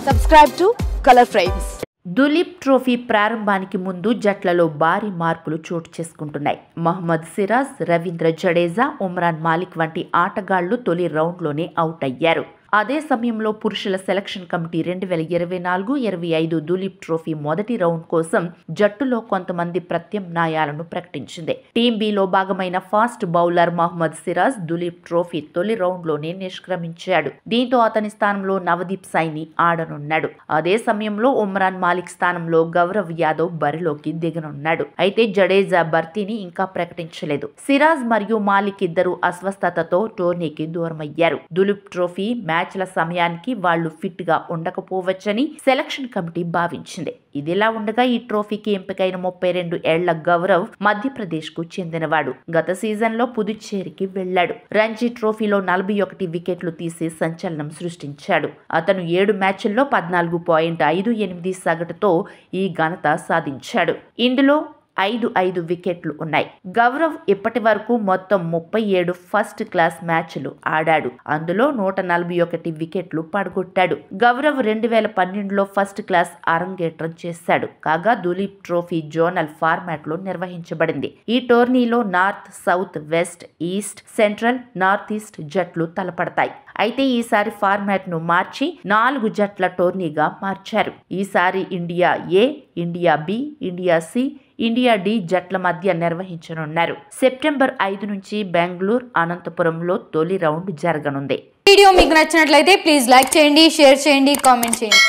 Subscribe to Color Frames. Duleep trophy ప్రారంభానికి ముందు జట్లలో భారీ మార్పులు చోటు చేసుకుంటున్నాయి. మహమ్మద్ సిరాజ్, రవీంద్ర జడేజా, ఉమ్రాన్ మాలిక్ వంటి ఆటగాళ్లు తొలి రౌండ్లోనే అవుట్ అయ్యారు. అదే సమయంలో పురుషుల సెలక్షన్ కమిటీ 2024-25 దులీప్ ట్రోఫీ మొదటి రౌండ్ కోసం జట్టులో కొంతమంది ప్రత్యామ్నాయాలను ప్రకటించింది. టీం బిలో భాగమైన fast bowler Mohammed Siraj Duleep trophy తొలి రౌండ్లోనే నిష్క్రమించాడు. దీంతో అతని స్థానంలో నవదీప్ సైని ఆడనున్నాడు. అదే సమయంలో ఉమ్రాన్ మాలిక్ స్థానంలో గౌరవ్ యాదవ్ బరిలోకి దిగనున్నాడు. అయితే జడేజా భర్తీని ఇంకా ప్రకటించలేదు. సిరాజ్ మరియు మాలిక్ ఇద్దరు అస్వస్థతతో టోర్నీకి దూరమయ్యారు. దులీప్ ట్రోఫీ మ్యాచ్ల సమయానికి వాళ్లు ఫిట్ గా ఉండకపోవచ్చని సెలక్షన్ కమిటీ భావించింది. ఇదిలా ఉండగా ఈ ట్రోఫీకి ఎంపికైన 32 ఏళ్ల గౌరవ్ మధ్యప్రదేశ్ కు చెందినవాడు. గత సీజన్ లో పుదుచ్చేరికి వెళ్లాడు. రంజీ ట్రోఫీలో 41 వికెట్లు తీసి సంచలనం సృష్టించాడు. అతను 7 మ్యాచ్ల్లో 14.58 సగటుతో ఈ ఘనత సాధించాడు. ఇందులో 5 వికెట్లు ఉన్నాయి. గౌరవ్ ఇప్పటి వరకు మొత్తం 37 ఫస్ట్ క్లాస్ మ్యాచ్లు ఆడాడు. అందులో 141 వికెట్లు పడగొట్టాడు. గౌరవ్ 2012లో ఫస్ట్ క్లాస్ అరంగేట్రం చేశాడు. కాగా దులీప్ ట్రోఫీ జోనల్ ఫార్మాట్ లో నిర్వహించబడింది. ఈ టోర్నీలో north, south, west, east, central, north east జట్లు తలపడతాయి. అయితే ఈసారి ఫార్మాట్ ను మార్చి 4 జట్ల టోర్నీగా మార్చారు. ఈసారి India A, India B, India C, India D జట్ల మధ్య నిర్వహించనున్నారు. సెప్టెంబర్ 5 నుంచి బెంగళూరు, అనంతపురంలో తొలి రౌండ్ జరగనుంది. వీడియో మీకు నచ్చినట్లయితే ప్లీజ్ లైక్ చేయండి, షేర్ చేయండి, కామెంట్ చేయండి.